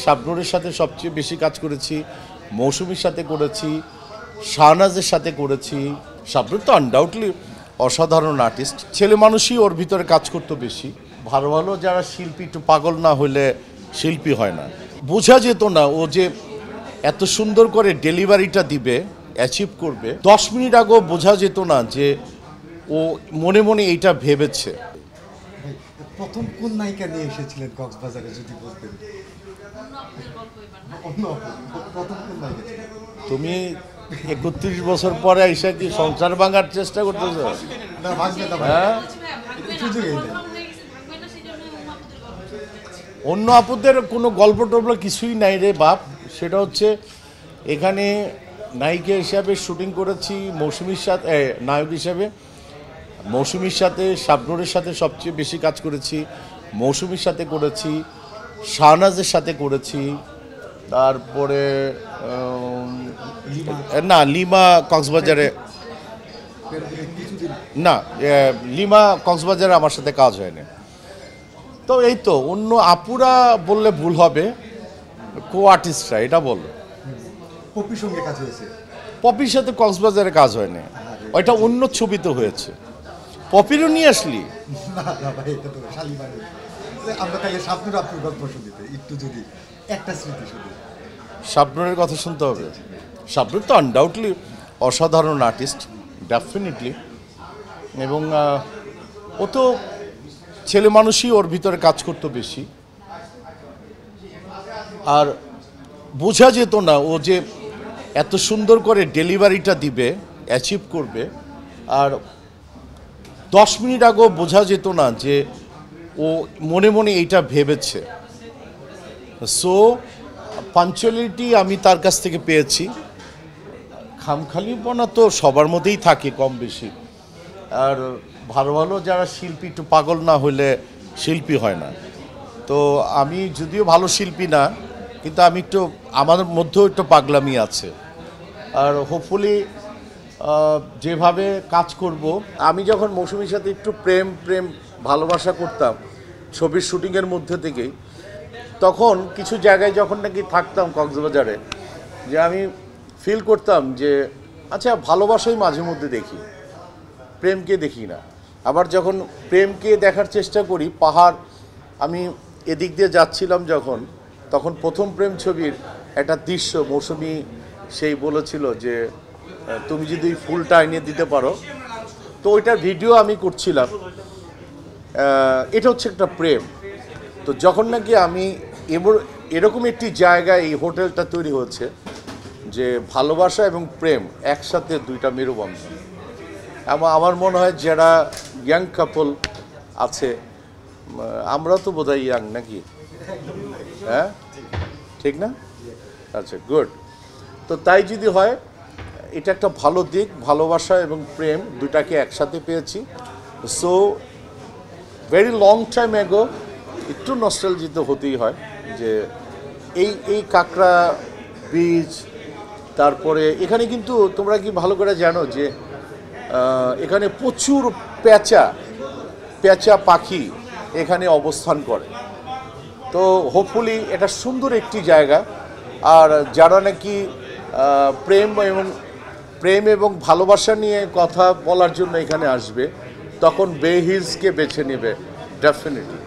শাবনূরের সাথে সবচেয়ে বেশি কাজ করেছি, মৌসুমীর সাথে করেছি, শাহনাজের সাথে করেছি। শাবনূর তো আনডাউটলি অসাধারণ আর্টিস্ট, ছেলে মানুষই ওর ভিতরে কাজ করতো বেশি। ভালো ভালো যারা শিল্পী একটু পাগল না হলে শিল্পী হয় না। বোঝা যেত না ও যে এত সুন্দর করে ডেলিভারিটা দিবে, অ্যাচিভ করবে। 10 মিনিট আগেও বোঝা যেত না যে ও মনে মনে এইটা ভেবেছে। প্রথম কোন নায়িকা নিয়ে এসেছিলেন কক্সবাজারে যদি বলতেন? প্রথম কোন নায়িকা ছিলেন? তুমি 31 বছর পরে এসে কি সংসার ভাঙার চেষ্টা করতেছো? না, ভাঙবে না ভাই। হ্যাঁ, সুযোগই নেই। অন্য আপুদের কোনো গল্প টল্প কিছুই নাই রে বাপ। সেটা হচ্ছে এখানে নায়িকা হিসাবে শুটিং করেছি মৌসুমীর সাথে, নায়ক হিসাবে মৌসুমীর সাথে, শাবনূরের সাথে সবচেয়ে বেশি কাজ করেছি, মৌসুমীর সাথে করেছি, শাহনাজের সাথে করেছি। তারপরে না, লিমা কক্সবাজারে না, লিমা কক্সবাজারে আমার সাথে কাজ হয়নি। তো এই তো, অন্য আপুরা বললে ভুল হবে, কো আর্টিস্টরা এটা বল। পপির সঙ্গে কাজ হয়েছে? পপির সাথে কক্সবাজারে কাজ হয়নি, ওইটা অন্য ছবিতে হয়েছে। পপিরও নিয়ে আসলি? না না ভাই, এটা তো শালিমারি। আমরা তাহলে শাবনূর আপুর গল্প শুনিতে একটু, যদি একটা স্মৃতি শুনি। শাবনূরের কথা শুনতে হবে। শাবনূর তো আনডাউটলি অসাধারণ আর্টিস্ট, ডেফিনেটলি। এবং ও তো ছেলে মানুষই ওর ভিতরে কাজ করতো বেশি। আর বোঝা যেত না ও যে এত সুন্দর করে ডেলিভারিটা দিবে, অ্যাচিভ করবে। আর 10 মিনিট আগেও বোঝা যেত না যে ও মনে মনে এইটা ভেবেছে। সো পাঞ্চুয়ালিটি আমি তার কাছ থেকে পেয়েছি। খামখালিপনা তো সবার মধ্যেই থাকে কম বেশি। আর ভালো ভালো যারা শিল্পী একটু পাগল না হলে শিল্পী হয় না। তো আমি যদিও ভালো শিল্পী না, কিন্তু আমি একটু, আমার মধ্যেও একটু পাগলামি আছে। আর হোপফুলি যেভাবে কাজ করব, আমি যখন মৌসুমীর সাথে একটু প্রেম ভালোবাসা করতাম ছবির শুটিংয়ের মধ্যে থেকেই, তখন কিছু জায়গায় যখন নাকি থাকতাম কক্সবাজারে, যে আমি ফিল করতাম যে আচ্ছা, ভালোবাসাই মাঝে মধ্যে দেখি, প্রেমকে দেখি না। আবার যখন প্রেমকে দেখার চেষ্টা করি, পাহাড়, আমি এদিক দিয়ে যাচ্ছিলাম যখন, তখন প্রথম প্রেম ছবির একটা দৃশ্য মৌসুমী সেই বলেছিল যে তুমি যদি ফুলটা এনে দিতে পারো, তো ওইটার ভিডিও আমি করছিলাম। এটা হচ্ছে একটা প্রেম। তো যখন নাকি আমি এরকম একটি জায়গায় এই হোটেলটা তৈরি হচ্ছে, যে ভালোবাসা এবং প্রেম একসাথে দুইটা মেরুবন্ধন। আমার মনে হয় যারা ইয়াং কাপল আছে, আমরা তো বোধহয় ইয়াং নাকি? হ্যাঁ, ঠিক না? আচ্ছা, গুড। তো তাই যদি হয়, এটা একটা ভালো দিক। ভালোবাসা এবং প্রেম দুটাকে একসাথে পেয়েছি। সো ভেরি লং টাইম এগো, একটু নস্টালজিয়া তো হতেই হয় যে এই কাঁকড়া বীজ। তারপরে এখানে কিন্তু তোমরা কি ভালো করে জানো যে এখানে প্রচুর পেঁচা পাখি এখানে অবস্থান করে। তো হোপফুলি এটা সুন্দর একটি জায়গা। আর যারা নাকি প্রেম এবং ভালোবাসা নিয়ে কথা বলার জন্য এখানে আসবে, তখন বে হিলসকে বেছে নেবে ডেফিনেটলি।